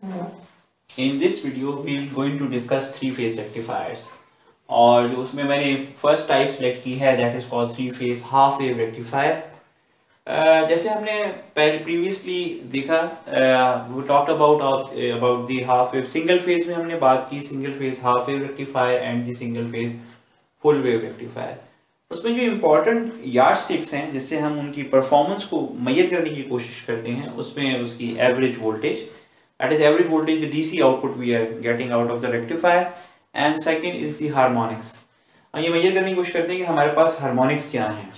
In this video we are going to discuss three phase rectifiers और जो उसमें मैंने फर्स्ट टाइप सेलेक्ट की है that is called three phase half wave rectifier. जैसे हमने पहले प्रीवियसली देखा वो talked about the half wave single phase में हमने बात की single phase half wave rectifier and the single phase full wave rectifier. उसमें जो इम्पोर्टेंट यार्डस्टिक्स हैं जिससे हम उनकी परफॉर्मेंस को मेजर करने की कोशिश करते हैं उसमें उसकी average voltage, that is average voltage the DC output we are getting out of the rectifier, and second is the harmonics। ये मेजर करने की कोशिश करते हैं कि हमारे पास हार्मोनिक्स क्या हैं।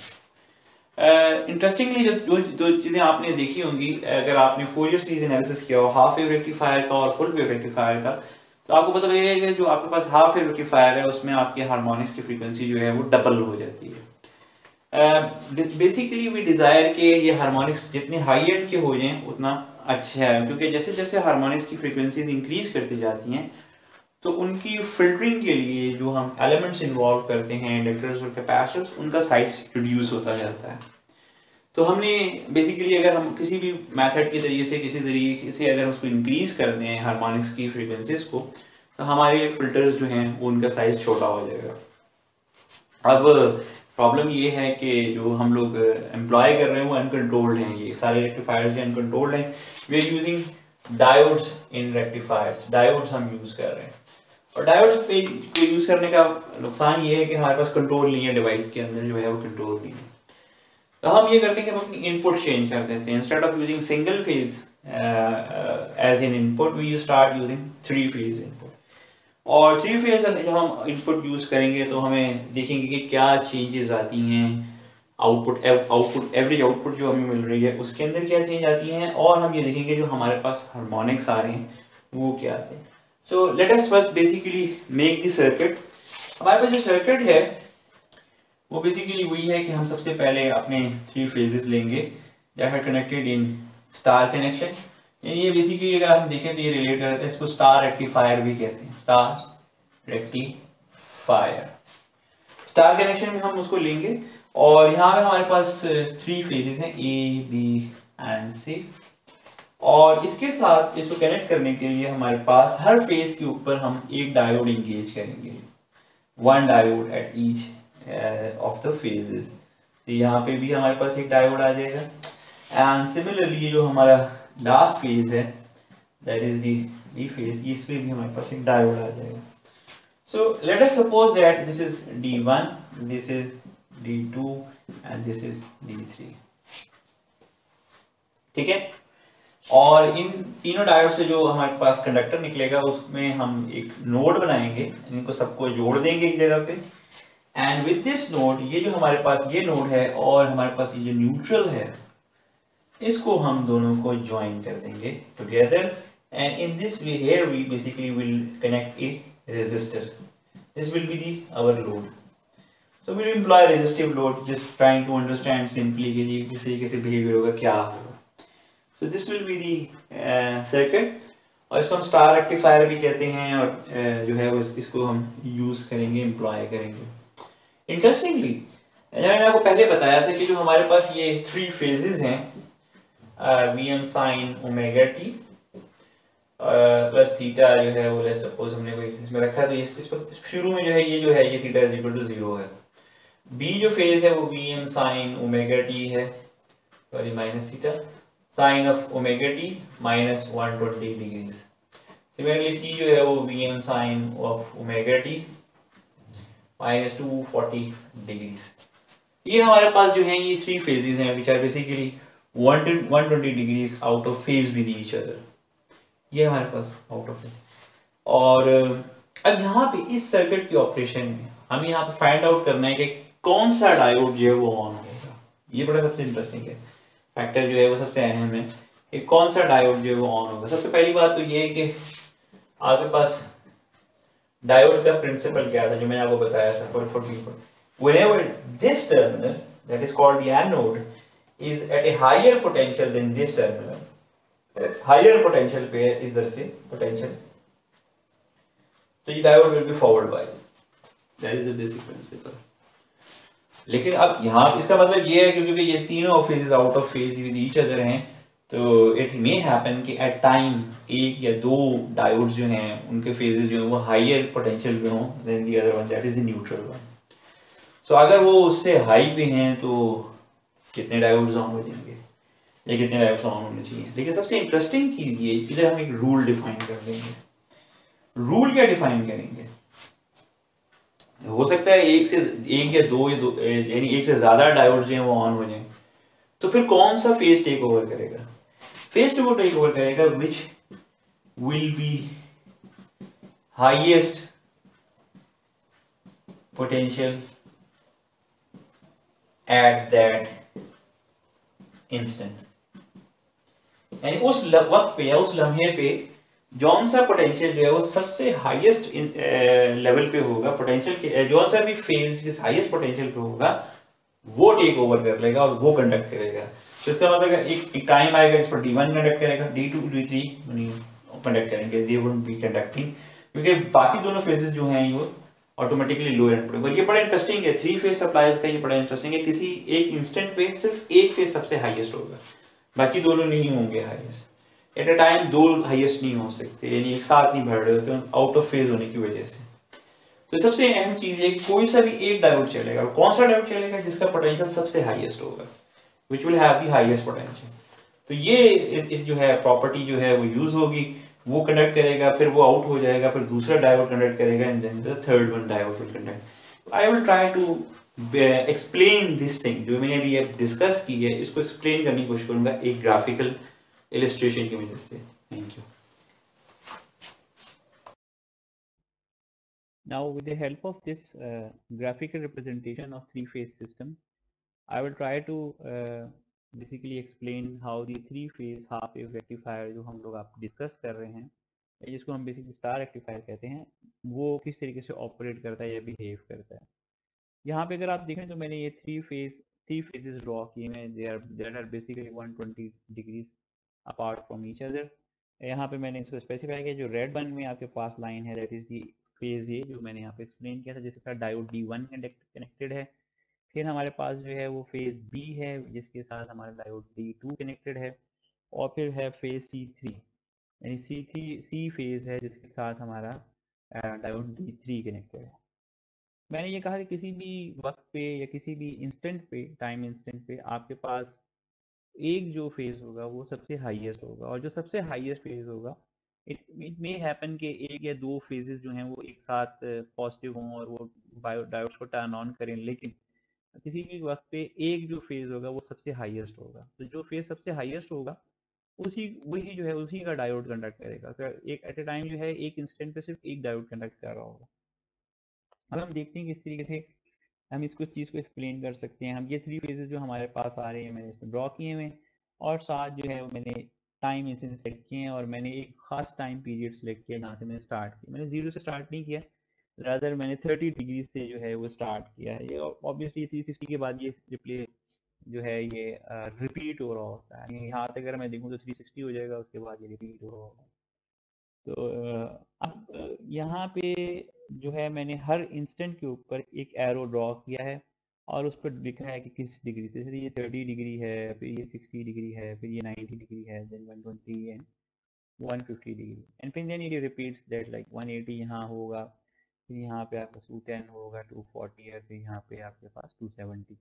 इंटरेस्टिंगली जो चीज़ें आपने देखी होंगी अगर आपने फोरियर सीरीज एनालिसिस किया हो हाफ वेव रेक्टिफायर का और फुल वेव रेक्टिफायर का तो आपको पता लगेगा कि जो आपके पास हाफ वेव रेक्टिफायर है उसमें आपके हार्मोनिक्स की फ्रीक्वेंसी जो है वो डबल हो जाती है। बेसिकली वी डिज़ायर कि ये हार्मोनिक्स जितने हाई एंड के हो जाएं उतना अच्छा है, क्योंकि जैसे जैसे हार्मोनिक्स की फ्रीक्वेंसीज इंक्रीज करती जाती हैं तो उनकी फिल्टरिंग के लिए जो हम एलिमेंट्स इन्वॉल्व करते हैं इंडक्टर्स और कैपेसिटर्स उनका साइज रिड्यूस होता जाता है। तो हमने बेसिकली अगर हम किसी भी मेथड के जरिए से किसी तरीके से अगर उसको इंक्रीज कर दें हार्मोनिक्स की फ्रीक्वेंसीज को तो हमारे फिल्टर्स जो हैं वो उनका साइज छोटा हो जाएगा। अब प्रॉब्लम ये है कि जो हम लोग एम्प्लॉय कर रहे हैं वो अनकंट्रोल्ड हैं, ये सारे रेक्टिफायर्स जो अनकंट्रोल्ड हैं। We are using diodes in rectifiers, diodes हम यूज कर रहे हैं और डायोड्स पे यूज करने का नुकसान ये है कि हमारे पास कंट्रोल नहीं है, डिवाइस के अंदर जो है वो कंट्रोल नहीं है। तो हम ये करते हैं कि हम अपनी इनपुट चेंज कर देते हैं। Instead of using single phase as an input we start using three phase input. और थ्री फेज जब हम इनपुट यूज करेंगे तो हमें देखेंगे कि क्या चेंजेस आती हैं, आउटपुट एवरेज आउटपुट जो हमें मिल रही है उसके अंदर क्या चेंज आती हैं, और हम ये देखेंगे जो हमारे पास हार्मोनिक्स आ रहे हैं वो क्या आते हैं। सो let us first basically make the circuit. हमारे पास जो सर्किट है वो बेसिकली वही है कि हम सबसे पहले अपने थ्री फेजेस लेंगे that are connected in star connection. ये बेसिकली अगर हम देखें तो ये रिलेट करते हैं, इसको स्टार रेक्टिफायर भी कहते हैं, स्टार रेक्टिफायर। स्टार कनेक्शन में हम उसको लेंगे और यहाँ पे हमारे पास थ्री फेजेस हैं ए बी एंड सी, और इसके साथ इसको कनेक्ट करने के लिए हमारे पास हर फेज के ऊपर हम एक डायोड इंगेज करेंगे, one diode at each of the phases. तो यहाँ पे भी हमारे पास एक डायोड आ जाएगा एंड सिमिलरली ये जो हमारा लास्ट फेज है दैट इज दी फेज, इसमें भी हमारे पास एक डायोड आ जाएगा। सो let us suppose that this is D1, this is D2 and this is D3, ठीक है। और इन तीनों डायोड से जो हमारे पास कंडक्टर निकलेगा उसमें हम एक नोड बनाएंगे, इनको सबको जोड़ देंगे एक जगह पे एंड विद दिस नोड ये जो हमारे पास ये नोड है और हमारे पास ये न्यूट्रल है इसको हम दोनों को ज्वाइन कर देंगे together and in this way here we basically will connect a resistor. This will be the our load. So we will employ resistive load, just trying to understand simply कि ये किस तरीके से बिहेवियर होगा, क्या होगा। So this will be the circuit और इसको हम स्टार रेक्टिफायर भी कहते हैं और जो है वो इसको हम यूज करेंगे, एम्प्लॉय करेंगे। इंटरेस्टिंगली मैंने आपको पहले बताया था कि जो हमारे पास ये थ्री फेजेस हैं Vm sin omega T plus theta जो है वो लेट्स सपोज हमने कोई इसमें रखा तो इस पर शुरू में जो है ये थीटा इज इक्वल टू 0 है। बी जो फेज है वो Vm sin ओमेगा टी है sorry minus theta sine of omega t minus 120 degrees. Similarly C जो है वो Vm sin of omega t minus 240 degrees. ये हमारे पास जो है ये थ्री फेजेस हैं which are basically 120 degrees out of phase with each other. ये हमारे पास आउट ऑफ फेज। और अब यहाँ पे इस सर्किट के ऑपरेशन में हमें यहाँ पे फाइंड आउट करना है कि कौन सा डायोड जो है वो ऑन होगा। ये बड़ा सबसे इंटरेस्टिंग है, फैक्टर जो है वो सबसे अहम है कि कौन सा डायोड जो है वो ऑन होगा। सबसे पहली बात तो ये है कि आपके पास डायोड का प्रिंसिपल क्या था जो मैंने आपको बताया था for people. Whenever this terminal that is called the anode is at a higher potential than this terminal, higher potential pair is the same potential, so the diode will be forward bias. That is the basic principle. लेकिन अब यहाँ इसका मतलब ये है क्योंकि ये तीनों phases out of phase with each other हैं तो इट मे हैपन कि एट टाइम एक या दो डायोड्स जो हैं उनके फेजेस जो हैं वो हाइयर पोटेंशियल पे हों than the other one, that is the neutral one. So अगर वो उससे हाई पे हैं तो कितने डायोड्स ऑन हो जाएंगे या कितने डायोड्स ऑन होने चाहिए। लेकिन सबसे इंटरेस्टिंग चीज़ ये, इधर हम एक रूल डिफाइन कर देंगे। रूल क्या डिफाइन करेंगे? हो सकता है एक या दो यानी एक से ज़्यादा डायोड्स जो हैं वो ऑन हो जाएं, तो फिर कौन सा फेज टेक ओवर करेगा? फेज टेक ओवर करेगा which will be highest potential at that instant. यानी उस वक्त पे या उस लम्हे पे जौन सा पोटेंशियल जो है वो सबसे हाईएस्ट लेवल पे होगा, पोटेंशियल के जौन सा भी फेज जिस हाईएस्ट पोटेंशियल पे होगा वो टेक ओवर कर लेगा और वो कंडक्ट करेगा। तो इसका मतलब एक टाइम आएगा इस पर D1 कंडक्ट करेगा, D2 D3 कंडक्ट करेंगे, दे वुडंट बी कंडक्टिंग, क्योंकि बाकी दोनों फेजेस जो हैं वो ऑटोमेटिकली लो एंड पर। ये बड़ा इंटरेस्टिंग है, थ्री फेज सप्लाईज का ये बड़ा इंटरेस्टिंग है। किसी एक इंस्टेंट पे सिर्फ एक फेज सबसे हाईएस्ट होगा, बाकी दोनों नहीं होंगे हाईएस्ट। एट अ टाइम दो हाईएस्ट नहीं हो सकते, यानी एक साथ नहीं भर रहे होते आउट ऑफ फेज होने की वजह से। तो सबसे अहम चीज है कोई सा भी एक डायोड चलेगा, और कौन सा डायोड चलेगा? जिसका पोटेंशियल सबसे हाईएस्ट होगा, which will have the highest potential. तो ये इस जो है प्रॉपर्टी जो है वो यूज होगी, वो कंडक्ट करेगा, फिर वो आउट हो जाएगा, फिर दूसरा डायोड कंडक्ट करेगा and then the third one diode will conduct. I will try to explain this thing जो मैंने अभी डिस्कस की है, इसको एक्सप्लेन करने की कोशिश करूंगा एक ग्राफिकल इलस्ट्रेशन की वजह से। Thank you. Now, with the help of this graphical representation of three-phase system, I will try to basically explain how the three-phase half-wave rectifier जो हम लोग आप डिस्कस कर रहे हैं, जिसको हम बेसिकली स्टार रेक्टिफायर कहते हैं, वो किस तरीके से ऑपरेट करता है या बिहेव करता है। यहाँ पे अगर आप देखें तो मैंने ये थ्री फेजेस ड्रॉ किए हैं, there are basically 120 degrees apart from each other. यहाँ पे मैंने इसको स्पेसिफाई किया, जो रेड वन में आपके पास लाइन है that is the phase A, जो मैंने यहाँ पे एक्सप्लेन किया था, जिसके साथ डायोड D1 कनेक्टेड है। फिर हमारे पास जो है वो फेज बी है, जिसके साथ हमारा डायोड D2 कनेक्टेड है। और फिर है फेज C3, यानी सी फेज है, जिसके साथ हमारा डायोड D3 कनेक्टेड है। मैंने ये कहा कि किसी भी वक्त पे या किसी भी इंस्टेंट पे, टाइम इंस्टेंट पे आपके पास एक जो फेज होगा वो सबसे हाईएस्ट होगा, और जो सबसे हाईएस्ट फेज होगा इट मे हैपन कि एक या दो फेजेस जो हैं वो एक साथ पॉजिटिव हों और वो डायोड्स को टर्न ऑन करें, लेकिन किसी भी वक्त पे एक जो फेज होगा वो सबसे हाईएस्ट होगा। तो जो फेज सबसे हाईएस्ट होगा उसी वही जो है उसी का डायोड कंडक्ट करेगा। तो एक एट ए टाइम जो है एक इंस्टेंट पे सिर्फ एक डायोड कंडक्ट कर रहा होगा। अब हम देखते हैं किस तरीके से हम इसको चीज़ को एक्सप्लेन कर सकते हैं। हम ये थ्री फेजेस जो हमारे पास आ रहे हैं मैंने इसमें ड्रॉ किए हुए हैं, और साथ जो है वो मैंने टाइम इसे सेलेक्ट किए हैं, और मैंने एक खास टाइम पीरियड सेलेक्ट किया जहाँ से मैंने स्टार्ट किया। मैंने जीरो से स्टार्ट नहीं किया, रादर मैंने 30 डिग्री से जो है वो स्टार्ट किया है। ये ऑब्वियसली 360 के बाद ये रिप्ले जो है ये रिपीट हो रहा होता है। यहाँ तक अगर मैं देखूँ तो 360 हो जाएगा, उसके बाद ये रिपीट हो रहा होगा। तो अब यहाँ पे जो है मैंने हर इंस्टेंट के ऊपर एक एरो ड्रॉ किया है, और उस पर लिखा है कि किस डिग्री से, जैसे ये 30 डिग्री है, फिर ये 60 डिग्री है, फिर ये 90 डिग्री है, देन 120 एंड 150 डिग्री, एंड फिर देन ये रिपीट्स दैट, लाइक 180 यहाँ होगा, फिर यहाँ पे आपका 210 होगा, 240 है, फिर यहाँ पे आपके पास 270।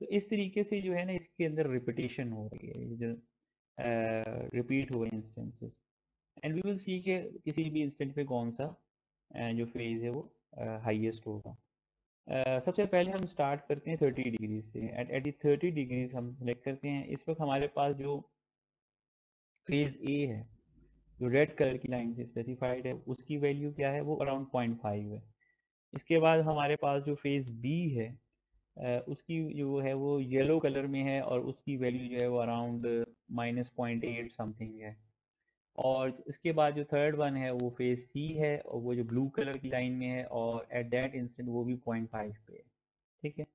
तो इस तरीके से जो है ना इसके अंदर रिपीटेशन हो रही है, ये जो रिपीट हो रहे हैं instances. And we will see कि किसी भी इंस्टेंट पे कौन सा जो फेज है वो हाईएस्ट होगा। सबसे पहले हम स्टार्ट करते हैं 30 डिग्री से। एट दी 30 डिग्रीज हम सेलेक्ट करते हैं। इस वक्त हमारे पास जो फेज ए है, जो रेड कलर की लाइन से स्पेसिफाइड है, उसकी वैल्यू क्या है? वो अराउंड 0.5 है। इसके बाद हमारे पास जो फेज बी है, उसकी जो है वो येलो कलर में है, और उसकी वैल्यू जो है वो अराउंड -0.8 समथिंग है। और इसके बाद जो थर्ड वन है वो फेज सी है, और वो जो ब्लू कलर की लाइन में है, और एट दैट इंस्टेंट वो भी 0.5 पे है। ठीक है,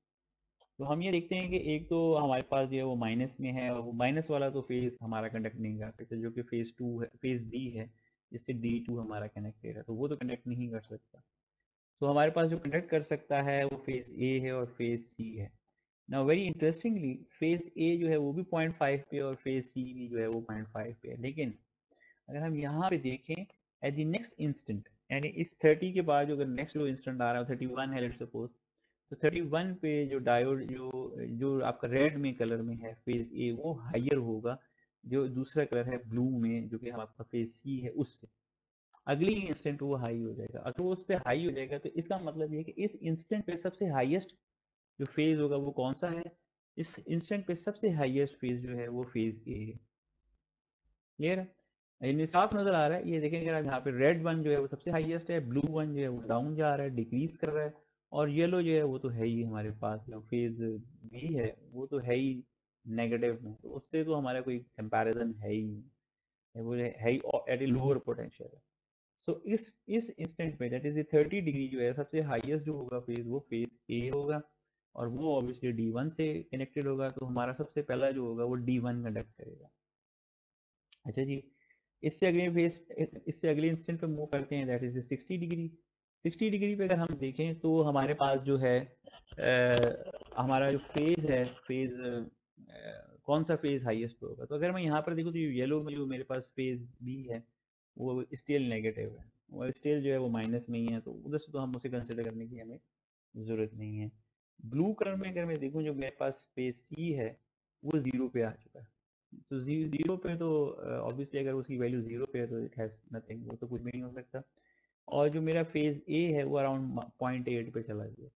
तो हम ये देखते हैं कि एक तो हमारे पास जो है वो माइनस में है, और वो माइनस वाला तो फेज हमारा कंडक्ट नहीं कर सकता, जो कि फेज टू है, फेज बी है, जिससे D2 हमारा कनेक्टेड है, तो वो तो कंडक्ट नहीं कर सकता। तो हमारे पास जो कंडक्ट कर सकता है वो फेज ए है और फेज सी है। Now very interestingly phase A जो है वो भी 0.5 पे और फेज सी भी जो है वो 0.5 पे है, लेकिन अगर हम यहाँ पे देखें एट द नेक्स्ट इंस्टेंट, यानी इस 30 के बाद जो अगर नेक्स्ट जो इंस्टेंट आ रहा है 31 है लेट्स सपोज, तो 31 पे जो डायोड जो जो आपका रेड में कलर में है फेज ए वो हाइयर होगा जो दूसरा कलर है ब्लू में जो कि हम आपका फेज सी है उससे, अगली इंस्टेंट वो हाई हो जाएगा। अगर वो उस पर हाई हो जाएगा तो इसका मतलब ये है कि इस इंस्टेंट पे सबसे हाईएस्ट जो फेज होगा वो कौन सा है, इस इंस्टेंट पे सबसे हाईएस्ट फेज जो है वो फेज ए है। क्लियर है, यानी साफ नजर आ रहा है। ये देखेंगे आप यहाँ पे रेड वन जो है वो सबसे हाईएस्ट है, ब्लू वन जो है वो डाउन जा रहा है, डिक्रीज कर रहा है, और येलो जो है वो तो है ही हमारे पास जो फेज बी है वो तो है ही नेगेटिव में, तो उससे तो हमारा कोई कंपैरिजन है ही नहीं, वो है ही एट ए लोअर पोटेंशियल है। सो इस इंस्टेंट पे दैट इज 30 डिग्री जो है सबसे हाईएस्ट जो होगा फेज वो फेज ए होगा, और वो ऑब्वियसली डी वन से कनेक्टेड होगा, तो हमारा सबसे पहला जो होगा वो डी वन कंडक्ट करेगा। अच्छा जी, इससे अगले फेज, इससे अगले इंस्टेंट पे मूव करते हैं दैट इज 60 डिग्री। 60 डिग्री पे अगर हम देखें तो हमारे पास जो है हमारा जो फेज है फेज कौन सा फेज हाईएस्ट पे होगा, तो अगर मैं यहाँ पर देखूँ तो येलो में जो मेरे पास फेज बी है वो स्टिल नेगेटिव है, वो स्टिल जो है वो माइनस में ही है, तो उधर से तो हम उसे कंसिडर करने की हमें ज़रूरत नहीं है। ब्लू कलर में अगर मैं देखूँ जो मेरे पास स्पेस सी है वो ज़ीरो पे आ चुका है, तो ज़ीरो पे तो ऑब्वियसली अगर उसकी वैल्यू ज़ीरो पे है तो इट हैज़ नथिंग, वो तो कुछ भी नहीं हो सकता। और जो मेरा फेज़ ए है वो अराउंड 0.8 पे चला गया,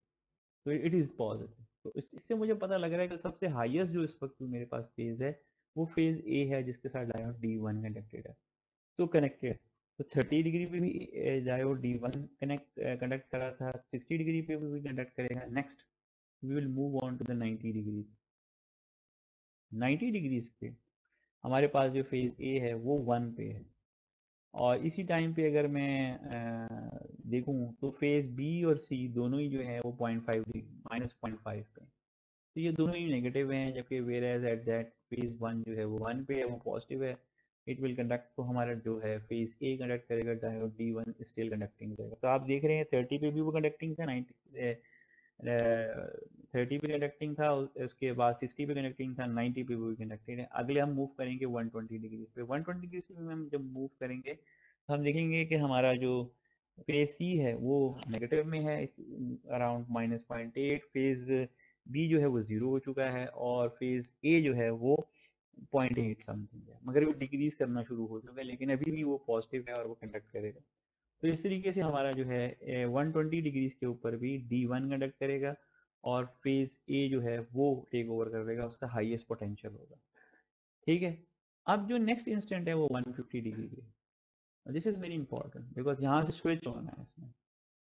तो इट इज़ पॉजिटिव। तो इससे मुझे पता लग रहा है कि सबसे हाईएस्ट जो इस वक्त मेरे पास फेज़ है वो फेज़ ए है जिसके साथ डायोड डी वन कनेक्टेड है, तो कनेक्टेड। तो 30 डिग्री पे भी डायोड डी वन कंडक्ट करा था, 60 डिग्री पे भी कंडक्ट करेगा। Next we will move on to the 90 degrees. 90 degrees पे हमारे पास जो फेज ए है वो वन पे है, और इसी टाइम पे अगर मैं देखूं तो फेज बी और सी दोनों ही जो है वो 0.5 डिग्री -0.5 पे, तो ये दोनों ही नेगेटिव हैं, जबकि where as at that phase one जो है वो वन पे है, वो पॉजिटिव है। इट विल कंडक्ट, तो हमारा जो है फेज ए कंडक्ट करेगा, diode D one still conducting रहेगा। तो आप देख रहे हैं 30 पे भी वो कंडक्टिंग था, 90 30 पे कंडक्टिंग था, उसके बाद 60 पे कंडक्टिंग था, 90 पे भी कंडक्टिंग है। अगले हम मूव करेंगे 120 डिग्रीज पे। 120 डिग्रीज पे हम जब मूव करेंगे तो हम देखेंगे कि हमारा जो फेज सी है वो नेगेटिव में है, अराउंड -0.8। फेज बी जो है वो जीरो हो चुका है, और फेज ए जो है वो 0.8 समथिंग है, मगर वो डिक्रीज करना शुरू हो चुका है, लेकिन अभी भी वो पॉजिटिव है और वो कंडक्ट करेगा। तो इस तरीके से हमारा जो है 120 डिग्रीज के ऊपर भी डी वन कंडक्ट करेगा, और फेज ए जो है वो टेक ओवर कर लेगा, उसका हाईएस्ट पोटेंशियल होगा। ठीक है, अब जो नेक्स्ट इंस्टेंट है वो 150 डिग्री पे, this is very important because यहाँ से स्विच होना है इसमें।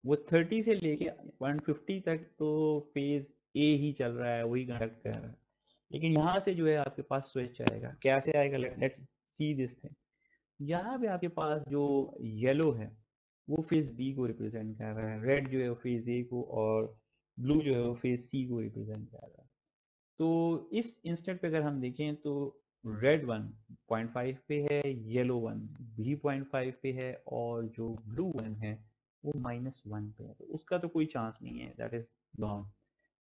वो 30 से लेके 150 तक तो फेज ए ही चल रहा है, वही कंडक्ट कर रहा है, लेकिन यहाँ से जो है आपके पास स्विच आएगा। कैसे आएगा, लेट्स सी दिस थिंग। यहाँ पे आपके पास जो येलो है वो फेज बी को रिप्रेजेंट कर रहा है, रेड जो है वो फेज ए को, और ब्लू जो है वो फेज सी को रिप्रेजेंट कर रहा है। तो इस इंस्टेंट पे अगर हम देखें तो रेड वन 0.5 पे है, येलो वन भी 0.5 पे है, और जो ब्लू वन है वो -1 पे है, तो उसका तो कोई चांस नहीं है, दैट इज गॉन।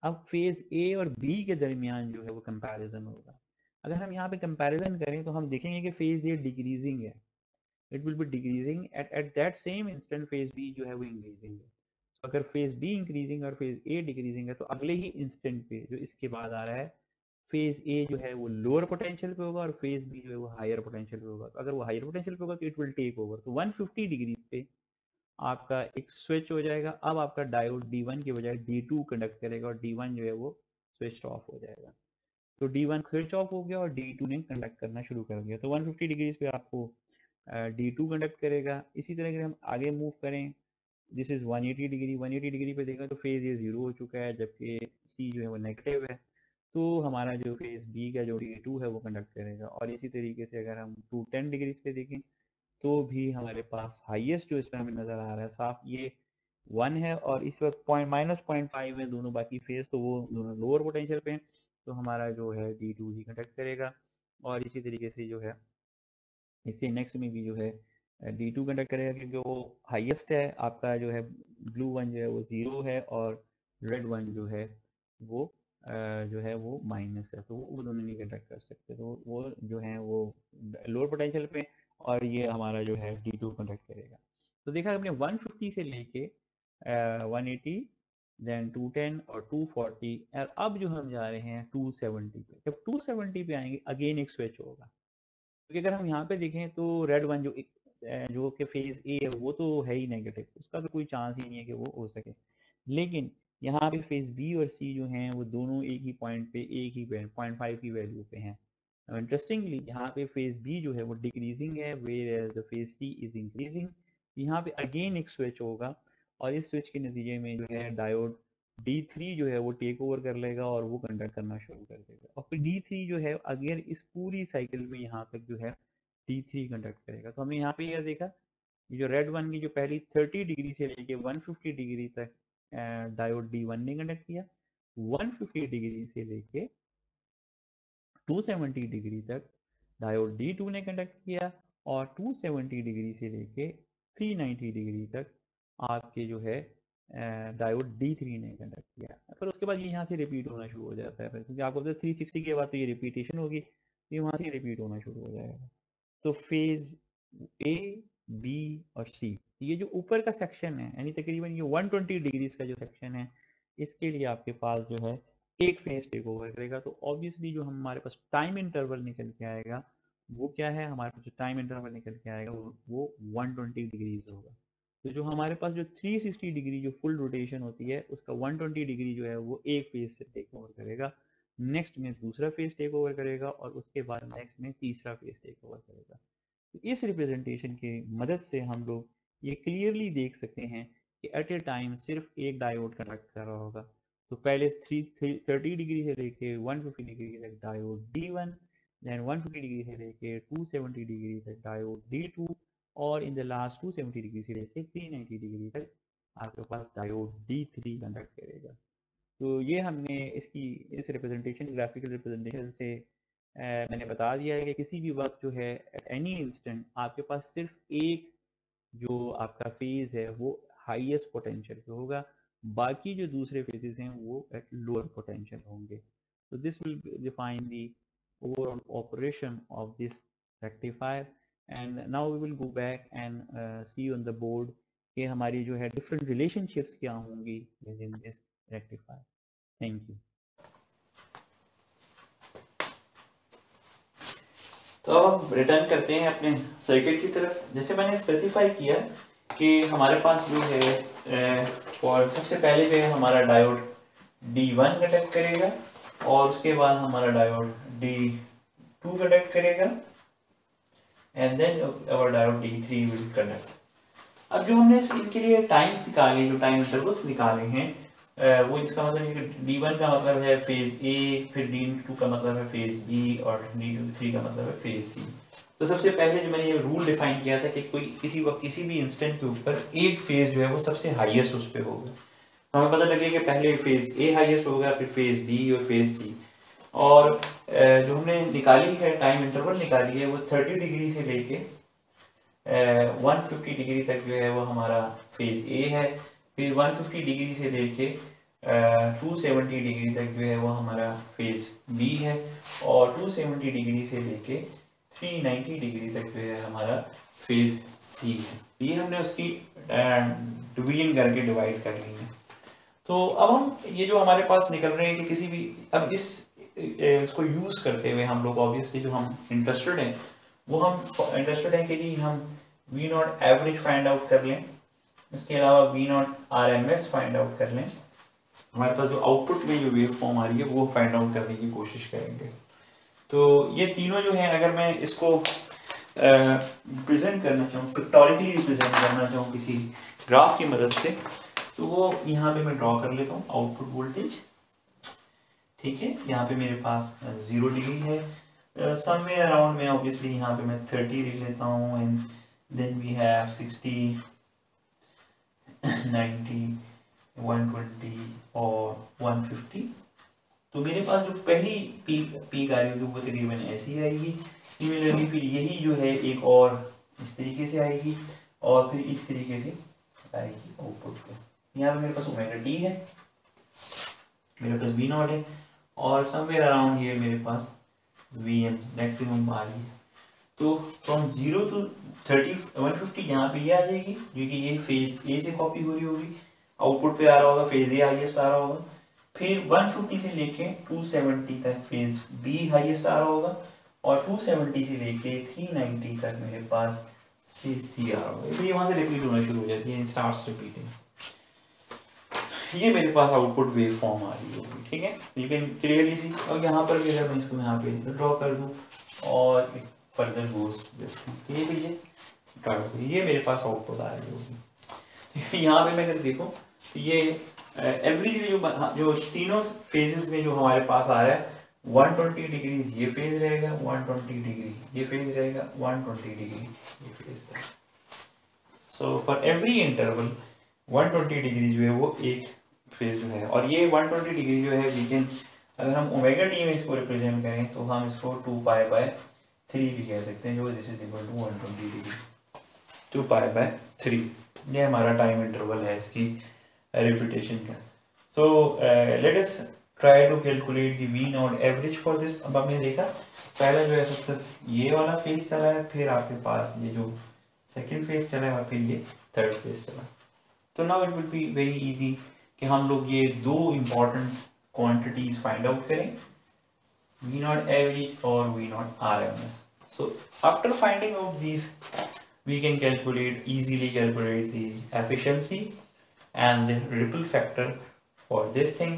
अब फेज ए और बी के दरमियान जो है वो कंपैरिजन होगा। अगर हम यहाँ पे कंपैरिजन करें तो हम देखेंगे कि फेज ए डिक्रीजिंग है, it will be decreasing at that same instant phase B जो है वो इंक्रीजिंग है। तो अगर फेज बी इंक्रीजिंग और फेज ए डिक्रीजिंग है तो अगले ही इंस्टेंट पे जो इसके बाद आ रहा है फेज ए जो है वो लोअर पोटेंशियल पे होगा, और फेज बी जो है वो हायर पोटेंशियल पे होगा। तो अगर वो हायर पोटेंशियल पे होगा तो इट विल टेक ओवर, तो 150 डिग्रीज पे आपका एक स्विच हो जाएगा। अब आपका डायोड D1 की बजाय D2 कंडक्ट करेगा, और D1 जो है वो स्विच ऑफ हो जाएगा। तो D1 स्विच ऑफ हो गया और D2 ने कंडक्ट करना शुरू कर दिया, तो 150 डिग्रीज पे आपको D2 कंडक्ट करेगा। इसी तरह अगर हम आगे मूव करें, दिस इज 180 डिग्री। 180 डिग्री पे देखा तो फेज ये जीरो हो चुका है, जबकि सी जो है वो नेगेटिव है, तो हमारा जो फेज बी का जो D2 है वो कंडक्ट करेगा। और इसी तरीके से अगर हम 210 डिग्रीज पे देखें तो भी हमारे पास हाईएस्ट जो इसमें हमें नज़र आ रहा है साफ ये वन है, और इस वक्त -0.5 है दोनों बाकी फेज, तो वो दोनों लोअर पोटेंशियल पे हैं, तो हमारा जो है D2 ही कंडक्ट करेगा। और इसी तरीके से जो है इससे नेक्स्ट में भी जो है D2 कंडक्ट करेगा, क्योंकि वो हाईएस्ट है। आपका जो है ब्लू वन जो है वो जीरो है, और रेड वन जो है वो जो है वो माइनस है, तो वो दोनों नहीं कंडक्ट कर सकते, तो वो जो है वो लोअर पोटेंशियल पे, और ये हमारा जो है D2 कंडक्ट करेगा। तो देखा हमने 150 से लेके 180, देन 210 और 240, और अब जो हम जा रहे हैं 270 पे। जब 270 पे आएंगे अगेन एक स्विच होगा, क्योंकि अगर हम यहाँ पे देखें तो रेड वन जो कि फेज ए है वो तो है ही नेगेटिव, उसका तो कोई चांस ही नहीं है कि वो हो सके। लेकिन यहाँ पे फेज बी और सी जो हैं वो दोनों एक ही पॉइंट पे, एक ही 0.5 की वैल्यू पे हैं। इंटरेस्टिंगली यहाँ पे फेज बी जो है वो डिक्रीजिंग है, where the phase C is increasing. यहाँ पे अगेन एक स्विच होगा, और इस स्विच के नतीजे में जो है डायोड D3 जो है वो टेक ओवर कर लेगा और वो कंडक्ट करना शुरू कर देगा, और फिर D3 जो है अगेन इस पूरी साइकिल में यहाँ तक जो है D3 कंडक्ट करेगा। तो हमने यहाँ पे यह देखा, ये जो रेड वन की जो पहली 30 डिग्री से लेके 150 डिग्री तक डायोड D1 ने कंडक्ट किया, 150 डिग्री से लेके 270 डिग्री तक डायोड D2 ने कंडक्ट किया, और 270 डिग्री से लेके 390 डिग्री तक आपके जो है डायोड D3 ने कंडक्ट किया। पर उसके बाद ये यहाँ से रिपीट होना शुरू हो जाता है, क्योंकि आपको पता है 360 के बाद तो ये रिपीटेशन होगी, ये वहाँ से रिपीट होना शुरू हो जाएगा। तो फेज ए, बी और सी, ये जो ऊपर का सेक्शन है, यानी तकरीबन ये 120 डिग्रीज का जो सेक्शन है, इसके लिए आपके पास जो है एक फेज टेक ओवर करेगा। तो ऑब्वियसली जो हमारे पास टाइम इंटरवल निकल के आएगा वो क्या है, हमारे पास जो टाइम इंटरवल निकल के आएगा वो 120 डिग्रीज होगा। तो जो हमारे पास जो 360 डिग्री जो फुल रोटेशन होती है उसका 120 डिग्री जो है वो एक फेज से टेक ओवर करेगा, नेक्स्ट में दूसरा फेज टेक ओवर करेगा, और उसके बाद नेक्स्ट में तीसरा फेज टेक ओवर करेगा। तो इस रिप्रेजेंटेशन की मदद से हम लोग ये क्लियरली देख सकते हैं कि एट ए टाइम सिर्फ एक डायोड कंडक्ट कर रहा होगा। तो पहले 30 डिग्री से लेके 150 डिग्री तक डायोड D1, देन 150 डिग्री से लेके 270 डिग्री तक डायोड D2, और इन द लास्ट 270 डिग्री से लेके 390 डिग्री तक आपके पास डायोड D3 कंडक्ट करेगा। तो ये हमने इसकी इस रिप्रेजेंटेशन, ग्राफिकल रिप्रेजेंटेशन से मैंने बता दिया है कि किसी भी वक्त जो है एट एनी इंस्टेंट आपके पास सिर्फ एक जो आपका फेज है वो हाईएस्ट पोटेंशियल पे होगा, बाकी जो दूसरे फेजेस हैं वो एट लोअर पोटेंशियल होंगे। तो this will define the overall operation of this rectifier. And now we will go back and see on the board कि हमारी जो है डिफरेंट रिलेशनशिप्स क्या होंगी within this rectifier. Thank you. तो अब हम रिटर्न करते हैं अपने सर्किट की तरफ। जैसे मैंने स्पेसिफाई किया कि हमारे पास जो है और सबसे पहले जो है हमारा डायोड D1 कंडक्ट करेगा, और उसके बाद हमारा डायोड D2 कंडक्ट करेगा, and then our diode D3 will conduct. अब जो हमने इनके लिए टाइम्स निकाले, जो टाइम इंटरवल्स निकाले हैं, वो इसका मतलब है कि D1 का मतलब है फेज ए, फिर D2 का मतलब है फेज बी, और D3 का मतलब है फेज सी। तो सबसे पहले जो मैंने ये रूल डिफाइन किया था कि कोई किसी वक्त किसी भी इंस्टेंट के ऊपर एक फेज जो है वो सबसे हाईएस्ट उस पर होगा। तो हमें पता लगे कि पहले फेज ए हाईएस्ट होगा, फिर फेज बी और फेज सी। और जो हमने निकाली है टाइम इंटरवल निकाली है वो 30 डिग्री से लेके 150 डिग्री तक जो है वो हमारा फेज ए है, फिर 150 डिग्री से लेके 270 डिग्री तक जो है वो हमारा फेज बी है, और 270 डिग्री से लेके 390 डिग्री तक जो है हमारा फेज सी है। ये हमने उसकी डिवीजन करके डिवाइड कर ली है। तो अब हम ये जो हमारे पास निकल रहे हैं कि किसी भी, अब इसको यूज़ करते हुए हम लोग ऑब्वियसली जो हम इंटरेस्टेड हैं वो हम इंटरेस्टेड हैं कि जी हम V naught average find out कर लें, इसके अलावा V naught RMS find out कर लें। हमारे पास जो आउटपुट में जो वेव फॉर्म आ रही है वो फाइंड आउट करने की कोशिश करेंगे। तो ये तीनों जो हैं, अगर मैं इसको रिप्रेजेंट करना चाहूँ, पिक्टोरिकली रिप्रेजेंट करना चाहूँ किसी ग्राफ की मदद से, तो वो यहाँ पे मैं ड्रॉ कर लेता हूँ आउटपुट वोल्टेज। ठीक है, यहाँ पे मेरे पास 0 डिग्री है, समवेयर अराउंड में ऑब्वियसली यहाँ पे मैं 30 लिख लेता हूँ, एंड देन वी हैव 60, 90, 120 और 150। तो मेरे पास जो पहली पीक आ रही होगी वो तकरीबन ऐसी आएगी। सिमिलरली फिर यही जो है एक और इस तरीके से आएगी, और फिर इस तरीके से आएगी आउटपुट पे। यहाँ पे मेरे पास ओमेगा टी है, मेरे पास V0 है, और समवेयर अराउंड हियर मेरे पास Vm मैक्सिमम आ रही है। तो फ्रॉम 0 to 150 यहाँ पे ये आ जाएगी, क्योंकि ये फेज ए से कॉपी हो रही होगी, आउटपुट पे आ रहा होगा, फेज ए हाईएस्ट आ रहा होगा। फिर 150 से लेके 270 तक फेज बी हाईएस्ट आ रहा होगा, और 270 से लेके 390 तक मेरे पास सी आ रहा होगा। तो ये वहाँ से रिपीट होना शुरू हो जाती है, स्टार्ट्स रिपीटिंग। ये मेरे पास आउटपुट वेव फॉर्म आ रही होगी, ठीक है, यू कैन क्लियरली सी। और यहाँ पर भी अगर मैं इसको यहाँ पे ड्रॉ कर दूँ और फर्दर गोस दिस, ये भी ये मेरे पास आउटपुट आ रही होगी। यहाँ पे मैं अगर देखूँ तो ये एवरेज जो तीनों फेजेस में जो हमारे पास आ रहा है 120 डिग्रीज ये फेज रहेगा, 120 डिग्री ये फेज रहेगा, 120 डिग्री ये फेज रहेगा। So for every interval 120 degree जो है वो एक फेज जो है, और ये 120 डिग्री जो है वी कैन, अगर हम ओमेगा टी में इसको रिप्रेजेंट करें तो हम इसको 2π/3 भी कह सकते हैं, जो this is equal to 120 degree, 2π/3 ये हमारा टाइम इंटरवल है इसकी रिपीटेशन का। So let us try to calculate the V naught average for this. अब आपने देखा पहला जो है सबसे ये वाला फेज चला है, फिर आपके पास ये जो सेकेंड फेज चला है, और फिर ये थर्ड फेज चला। तो now it will be very easy कि हम लोग ये दो इंपॉर्टेंट क्वांटिटीज फाइंड आउट करें, वी नॉट एवरेज और V naught RMS. So after finding out these we can easily calculate the efficiency and the ripple factor for this thing,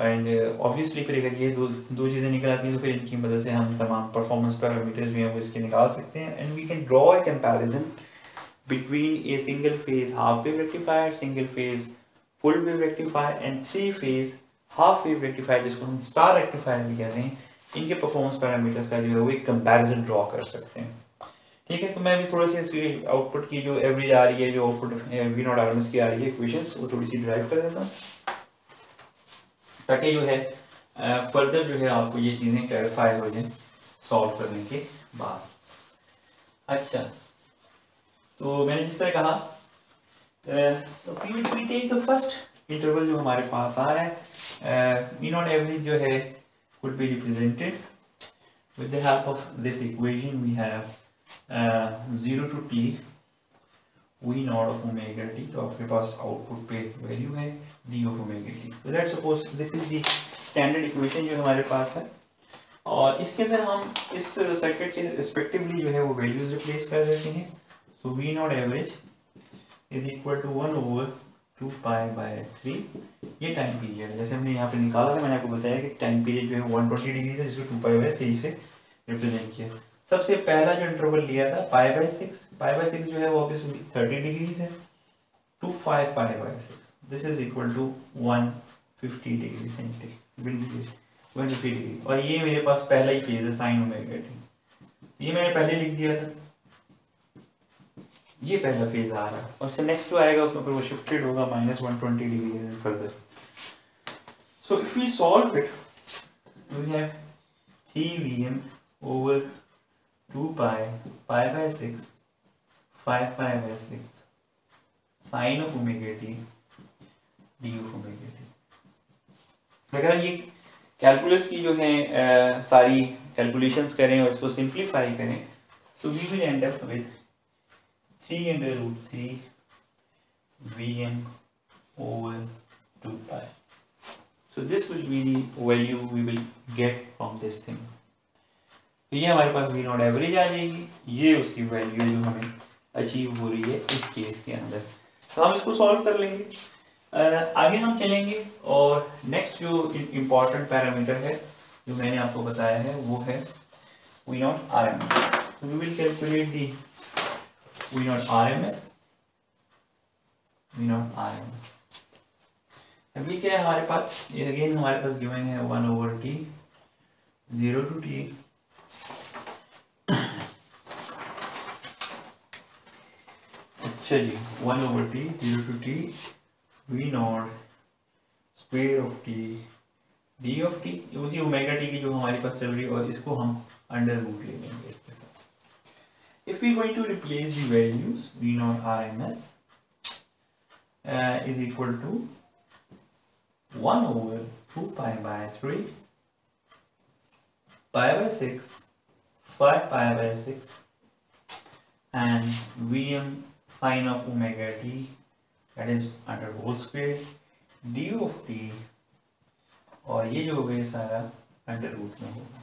and obviously फिर अगर ये दो चीज़ें निकल आती हैं तो फिर इनकी मदद से हम तमाम परफॉर्मेंस पैरामीटर्स जो हैं वो इसके निकाल सकते हैं, and we can draw a comparison between a single phase half wave rectifier, single phase full wave rectifier and three phase half wave rectifier जिसको हम स्टार रेक्टिफायर भी कहते हैं, इनके परफॉर्मेंस पैरामीटर्स का जो है वो एक कंपैरिजन ड्रॉ कर सकते हैं, ठीक है। तो मैं भी थोड़ा सी इसकी आउटपुट की जो एवरेज आ रही है, जो आउटपुट वी नॉट आरएमएस की आ रही है इक्वेशंस, वो थोड़ी सी ड्राइव कर देता हूँ, ताकि जो है फर्दर जो है आपको ये चीज़ें क्लैरिफाई हो जाए सॉल्व करने के बाद। अच्छा, तो मैंने जिस तरह कहा तो we take the first interval जो हमारे पास आ रहा है, वी नॉट एवरेज जो है could be represented with the help of this equation. We have 0 to t v not of omega T, तो आपके पास आउटपुट पे वैल्यू है d ऑफ ओमेगा टी। तो let's suppose this is the standard equation जो हमारे पास है, और इसके अंदर हम इस सर्किट के रिस्पेक्टिवली जो है वो वैल्यूज रिप्लेस कर देते हैं। So V naught average is equal to 1/2π/3, ये टाइम पीरियड है, जैसे हमने यहाँ पे निकाला था, मैंने आपको बताया कि टाइम पीरियड जो है 120 डिग्री है, जिसको 2π/3 से रिप्रेजेंट किया। सबसे पहला जो इंटरवल लिया था π/6 जो है वो ऑब्वियसली 30 डिग्रीज है, 2π/6 this is equal to 150 degree centigrade, 150 degree, और ये मेरे पास पहला ही फेज है साइन ओमेगा टी, ये मैंने पहले लिख दिया था, ये पहला फेज आ रहा है, और से नेक्स्ट जो आएगा उसमें फिर वो शिफ्टेड होगा -120 degree further. So if we solve it we have 3Vm over 2π/6 5π/6 sine of omega T D of omega T. अगर ये कैलकुलस की जो है सारी कैलकुलेशंस करें और इसको सिंप्लीफाई करें, तो we will end up with 3√3 Vm over 2π. So this will be the value we will get from this thing. तो ये हमारे पास वी नॉट एवरेज आ जाएगी, ये उसकी वैल्यू है जो हमें अचीव हो रही है इस केस के अंदर। तो हम इसको सॉल्व कर लेंगे, आगे हम चलेंगे, और नेक्स्ट जो इम्पॉर्टेंट पैरामीटर है जो मैंने आपको बताया है वो है वी नॉट आरएमएस। तो we will calculate the V naught RMS, V naught RMS. अब ये क्या है हमारे पास, ये अगेन हमारे पास गिवन है 1/t 0 to t अच्छा जी 1/t 0 to t v not square of t d of t, उसी ओमेगा t की जो हमारे पास चल रही है, और इसको हम अंडर रूट ले लेंगे इसके साथ। If we going to replace the values v naught rms is equal to 1/2π/3 pi by 6, 5 pi by 6 and Vm sine of omega t, that is under whole square du of t, और ये जो होगा ये सारा under root में होगा.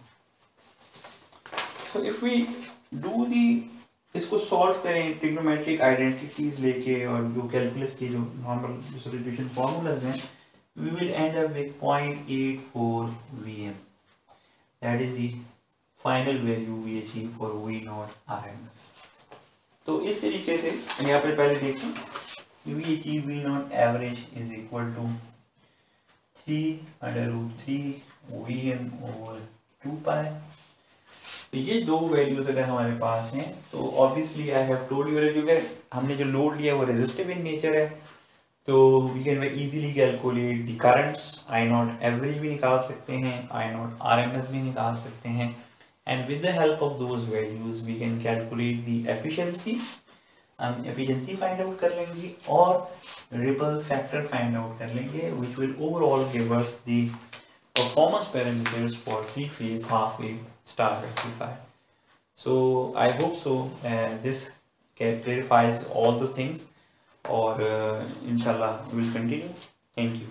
So if we do the, इसको solve करें ट्रिग्नोमेट्रिक आइडेंटिटीज लेके और जो कैलकुलस के जो नॉर्मल सॉल्यूशन फॉर्मूलाज हैं, we will end up with 0.84 Vm. That is the final value we achieve for V naught RMS. तो इस तरीके से यहाँ पे पहले देखें, we achieve V naught average is equal to 3√3 Vm over 2 pi. तो ये दो वैल्यूज अगर हमारे पास हैं तो obviously I have told you, क्योंकि हमने जो लोड लिया है वो रेजिस्टिव इन नेचर है, तो we can easily calculate the currents. I naught average भी निकाल सकते हैं, आई नॉट आरएमएस भी निकाल सकते हैं, and with the help of those values we can calculate the efficiency. हम एफिशिएंसी फाइंड आउट कर लेंगे और रिपल फैक्टर फाइंड आउट कर लेंगे, which will overall give us the performance parameters for 3-phase half-wave star rectifier. So I hope so this clarifies all the things, or inshallah we will continue. Thank you.